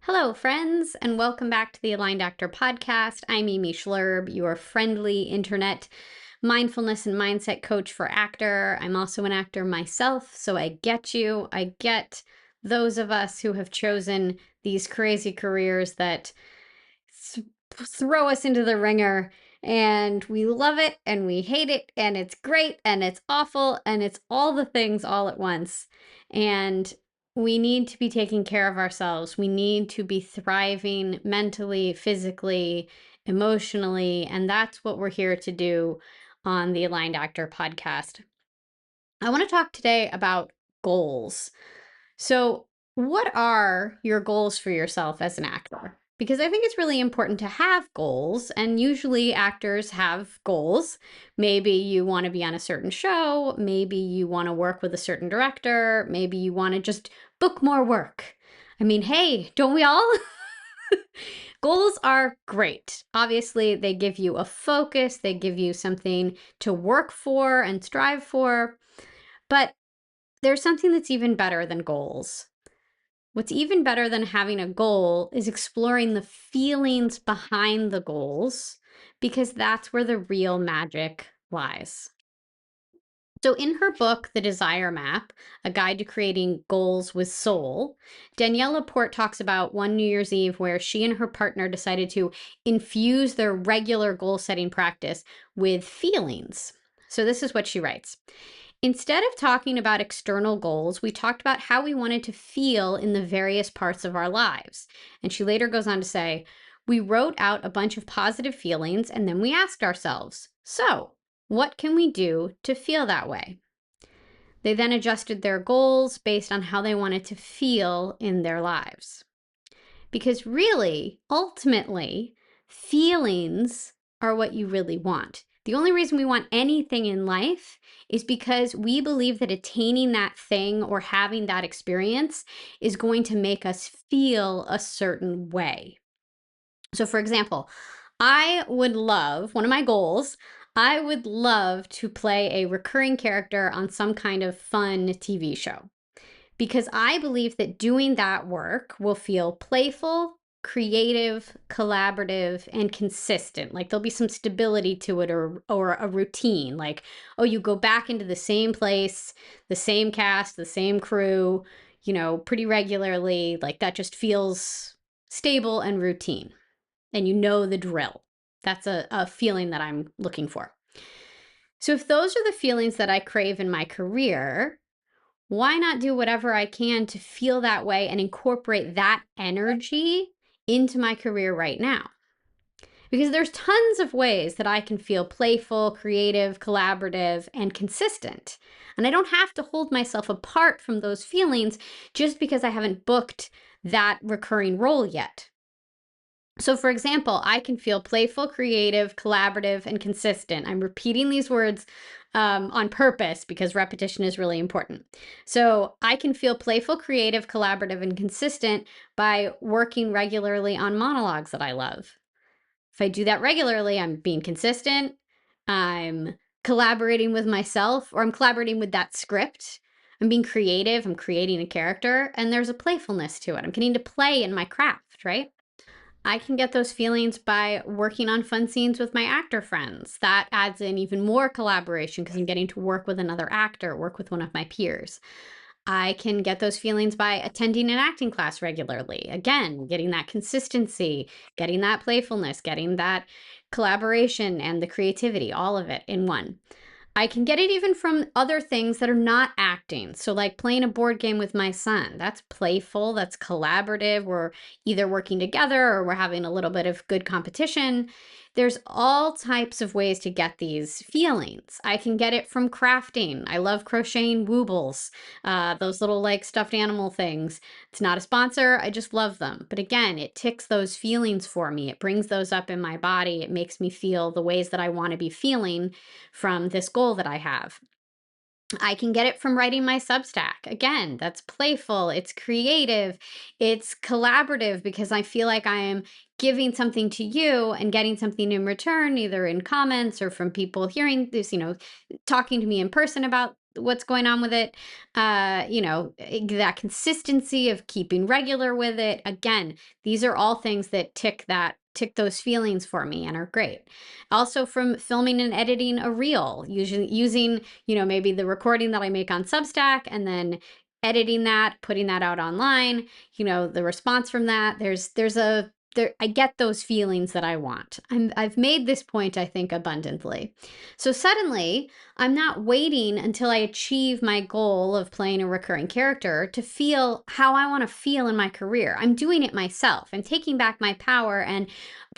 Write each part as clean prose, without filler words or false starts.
Hello, friends, and welcome back to the Aligned Actor Podcast. I'm Amy Schlurb, your friendly internet mindfulness and mindset coach for actor. I'm also an actor myself, so I get you. I get those of us who have chosen these crazy careers that throw us into the ringer, and we love it and we hate it, and it's great and it's awful, and it's all the things all at once. And we need to be taking care of ourselves. We need to be thriving mentally, physically, emotionally. And that's what we're here to do on the Aligned Actor Podcast. I want to talk today about goals. So, what are your goals for yourself as an actor? Because I think it's really important to have goals, and usually actors have goals. Maybe you want to be on a certain show, maybe you want to work with a certain director, maybe you want to just book more work. I mean, hey, don't we all? Goals are great. Obviously, they give you a focus, they give you something to work for and strive for. But there's something that's even better than goals. What's even better than having a goal is exploring the feelings behind the goals, because that's where the real magic lies. So, in her book, The Desire Map, A Guide to Creating Goals with Soul, Danielle Laporte talks about one New Year's Eve where she and her partner decided to infuse their regular goal setting practice with feelings. So, this is what she writes. Instead of talking about external goals, we talked about how we wanted to feel in the various parts of our lives. And she later goes on to say, we wrote out a bunch of positive feelings and then we asked ourselves, so what can we do to feel that way? They then adjusted their goals based on how they wanted to feel in their lives. Because really, ultimately, feelings are what you really want. The only reason we want anything in life is because we believe that attaining that thing or having that experience is going to make us feel a certain way. So, for example, one of my goals, I would love to play a recurring character on some kind of fun TV show, because I believe that doing that work will feel playful, creative, collaborative, and consistent. Like there'll be some stability to it, or a routine. Like, oh, you go back into the same place, the same cast, the same crew, pretty regularly. Like that just feels stable and routine. And you know the drill. That's a feeling that I'm looking for. So if those are the feelings that I crave in my career, why not do whatever I can to feel that way and incorporate that energy into my career right now? Because there's tons of ways that I can feel playful, creative, collaborative, and consistent. And I don't have to hold myself apart from those feelings just because I haven't booked that recurring role yet. So, for example, I can feel playful, creative, collaborative, and consistent. I'm repeating these words on purpose because repetition is really important. So, I can feel playful, creative, collaborative, and consistent by working regularly on monologues that I love. If I do that regularly, I'm being consistent, I'm collaborating with myself, or I'm collaborating with that script. I'm being creative, I'm creating a character, and there's a playfulness to it. I'm getting to play in my craft, right? I can get those feelings by working on fun scenes with my actor friends. That adds in even more collaboration because I'm getting to work with another actor, work with one of my peers. I can get those feelings by attending an acting class regularly. Again, getting that consistency, getting that playfulness, getting that collaboration and the creativity, all of it in one. I can get it even from other things that are not acting. So, like playing a board game with my son. That's playful, that's collaborative. We're either working together or we're having a little bit of good competition. There's all types of ways to get these feelings. I can get it from crafting. I love crocheting woobles, those little like stuffed animal things. It's not a sponsor, I just love them. But again, it ticks those feelings for me. It brings those up in my body. It makes me feel the ways that I want to be feeling from this goal that I have. I can get it from writing my Substack. Again, that's playful, it's creative, it's collaborative because I feel like I am giving something to you and getting something in return, either in comments or from people hearing this, talking to me in person about what's going on with it. That consistency of keeping regular with it. Again, these are all things that tick those feelings for me and are great. Also from filming and editing a reel, usually using, maybe the recording that I make on Substack and then editing that, putting that out online, the response from that, I get those feelings that I want. I've made this point, I think, abundantly. So suddenly, I'm not waiting until I achieve my goal of playing a recurring character to feel how I want to feel in my career. I'm doing it myself. I'm taking back my power and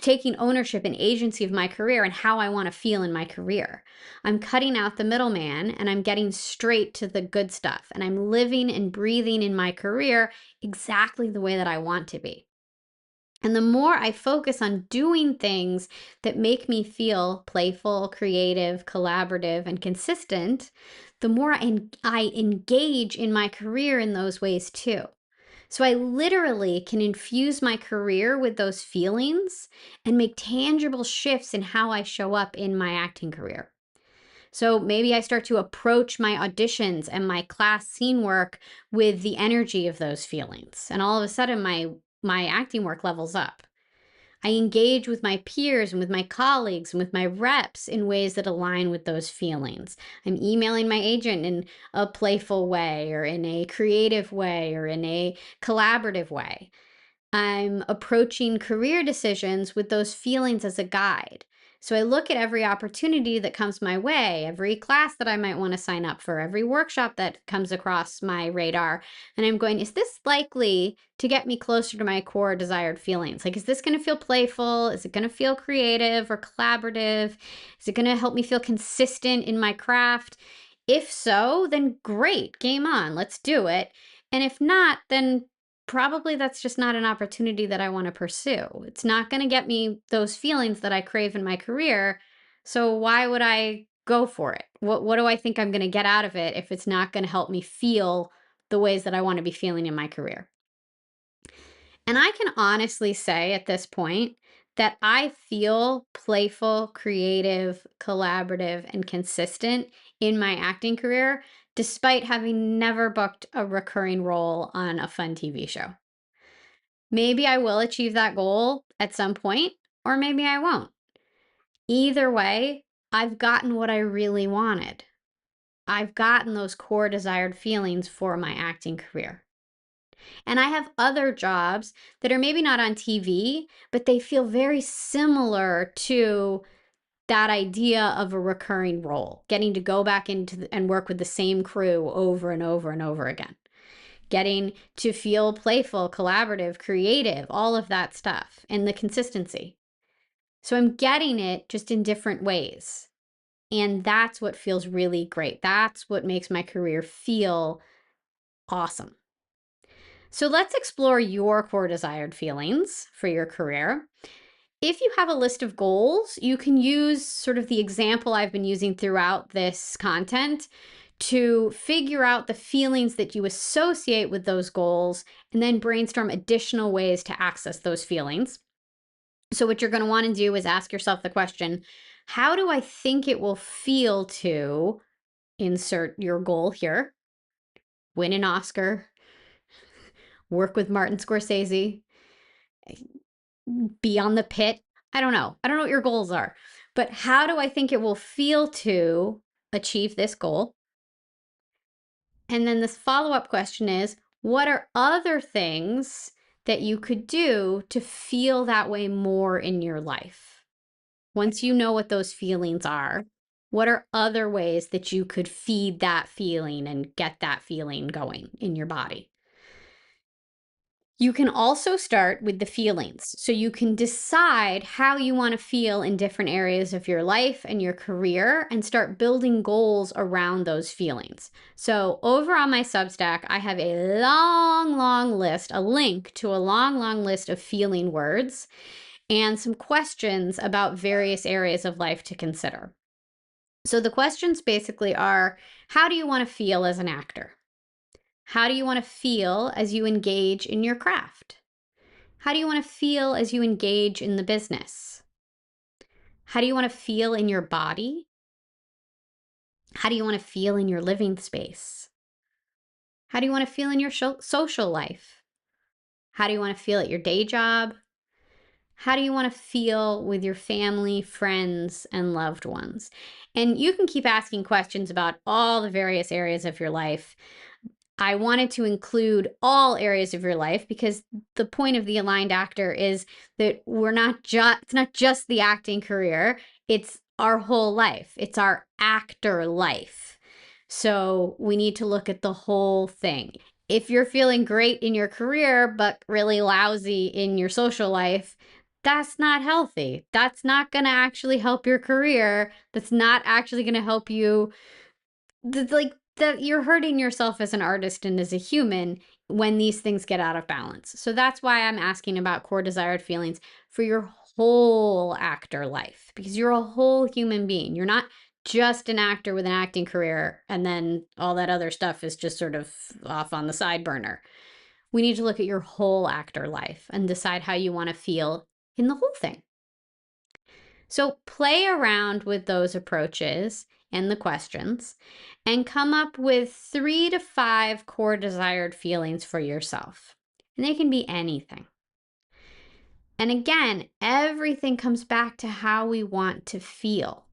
taking ownership and agency of my career and how I want to feel in my career. I'm cutting out the middleman and I'm getting straight to the good stuff. And I'm living and breathing in my career exactly the way that I want to be. And the more I focus on doing things that make me feel playful, creative, collaborative, and consistent, the more I engage in my career in those ways too. So I literally can infuse my career with those feelings and make tangible shifts in how I show up in my acting career. So maybe I start to approach my auditions and my class scene work with the energy of those feelings. And all of a sudden my acting work levels up. I engage with my peers and with my colleagues and with my reps in ways that align with those feelings. I'm emailing my agent in a playful way or in a creative way or in a collaborative way. I'm approaching career decisions with those feelings as a guide. So I look at every opportunity that comes my way, every class that I might want to sign up for, every workshop that comes across my radar. And I'm going, is this likely to get me closer to my core desired feelings? Like, is this going to feel playful? Is it going to feel creative or collaborative? Is it going to help me feel consistent in my craft? If so, then great, game on, let's do it. And if not, then probably that's just not an opportunity that I want to pursue. It's not going to get me those feelings that I crave in my career. So why would I go for it? What do I think I'm going to get out of it if it's not going to help me feel the ways that I want to be feeling in my career? And I can honestly say at this point that I feel playful, creative, collaborative, and consistent in my acting career, despite having never booked a recurring role on a fun TV show. Maybe I will achieve that goal at some point, or maybe I won't. Either way, I've gotten what I really wanted. I've gotten those core desired feelings for my acting career. And I have other jobs that are maybe not on TV, but they feel very similar to that idea of a recurring role, getting to go back and work with the same crew over and over and over again. Getting to feel playful, collaborative, creative, all of that stuff, and the consistency. So I'm getting it just in different ways. And that's what feels really great. That's what makes my career feel awesome. So let's explore your core desired feelings for your career. If you have a list of goals, you can use sort of the example I've been using throughout this content to figure out the feelings that you associate with those goals and then brainstorm additional ways to access those feelings. So what you're going to want to do is ask yourself the question, how do I think it will feel to insert your goal here, win an Oscar, work with Martin Scorsese, be on the pit? I don't know. I don't know what your goals are, but how do I think it will feel to achieve this goal? And then this follow-up question is, what are other things that you could do to feel that way more in your life? Once you know what those feelings are, what are other ways that you could feed that feeling and get that feeling going in your body? You can also start with the feelings. So you can decide how you want to feel in different areas of your life and your career and start building goals around those feelings. So over on my Substack, I have a long list, a link to a long list of feeling words and some questions about various areas of life to consider. So the questions basically are, how do you want to feel as an actor? How do you want to feel as you engage in your craft? How do you want to feel as you engage in the business? How do you want to feel in your body? How do you want to feel in your living space? How do you want to feel in your social life? How do you want to feel at your day job? How do you want to feel with your family, friends, and loved ones? And you can keep asking questions about all the various areas of your life. I wanted to include all areas of your life because the point of the aligned actor is that it's not just the acting career, it's our whole life. It's our actor life. So we need to look at the whole thing. If you're feeling great in your career, but really lousy in your social life, that's not healthy. That's not going to actually help your career. That's not actually going to help you. That you're hurting yourself as an artist and as a human when these things get out of balance. So that's why I'm asking about core desired feelings for your whole actor life, because you're a whole human being. You're not just an actor with an acting career and then all that other stuff is just sort of off on the side burner. We need to look at your whole actor life and decide how you want to feel in the whole thing. So play around with those approaches and the questions and come up with 3 to 5 core desired feelings for yourself. And they can be anything. And again, everything comes back to how we want to feel.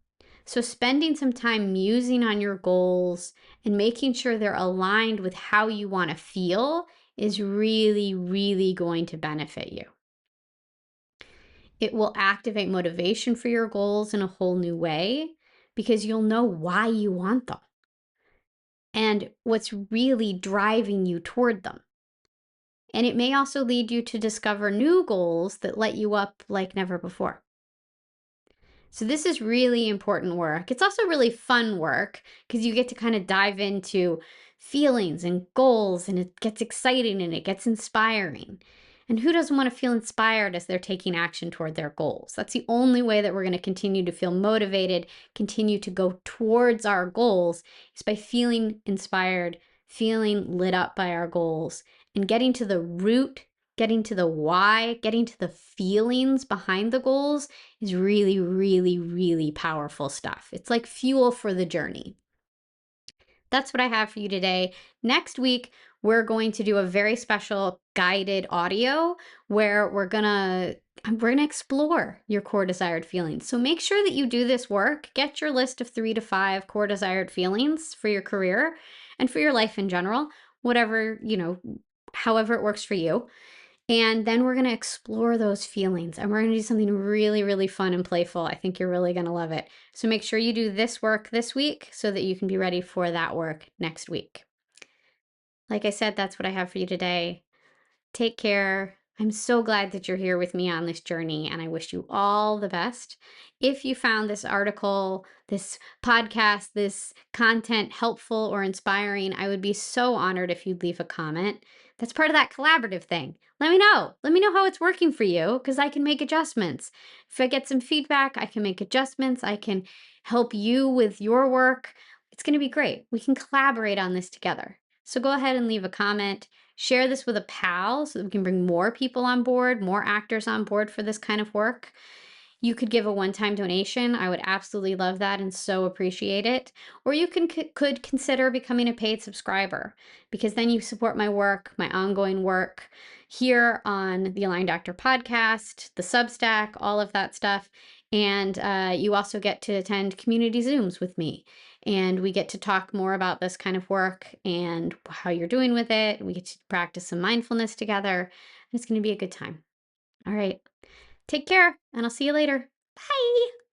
So spending some time musing on your goals and making sure they're aligned with how you want to feel is really, really going to benefit you. It will activate motivation for your goals in a whole new way because you'll know why you want them and what's really driving you toward them. And it may also lead you to discover new goals that light you up like never before. So this is really important work. It's also really fun work because you get to kind of dive into feelings and goals, and it gets exciting and it gets inspiring. And who doesn't want to feel inspired as they're taking action toward their goals? That's the only way that we're going to continue to feel motivated, continue to go towards our goals, is by feeling inspired, feeling lit up by our goals, and getting to the root, getting to the why, getting to the feelings behind the goals is really, really, really powerful stuff. It's like fuel for the journey. That's what I have for you today. Next week, we're going to do a very special guided audio where we're going to explore your core desired feelings. So make sure that you do this work. Get your list of 3 to 5 core desired feelings for your career and for your life in general, whatever, however it works for you. And then we're going to explore those feelings and we're going to do something really, really fun and playful. I think you're really going to love it. So make sure you do this work this week so that you can be ready for that work next week. Like I said, that's what I have for you today. Take care. I'm so glad that you're here with me on this journey, and I wish you all the best. If you found this article, this podcast, this content helpful or inspiring, I would be so honored if you'd leave a comment. That's part of that collaborative thing. Let me know. Let me know how it's working for you because I can make adjustments. If I get some feedback, I can make adjustments. I can help you with your work. It's going to be great. We can collaborate on this together. So go ahead and leave a comment. Share this with a pal so that we can bring more people on board, more actors on board for this kind of work. You could give a one-time donation. I would absolutely love that and so appreciate it. Or you could consider becoming a paid subscriber because then you support my work, my ongoing work here on the Aligned Actor podcast, the Substack, all of that stuff. And you also get to attend community Zooms with me. And we get to talk more about this kind of work and how you're doing with it. We get to practice some mindfulness together. And it's going to be a good time. All right. Take care, and I'll see you later. Bye.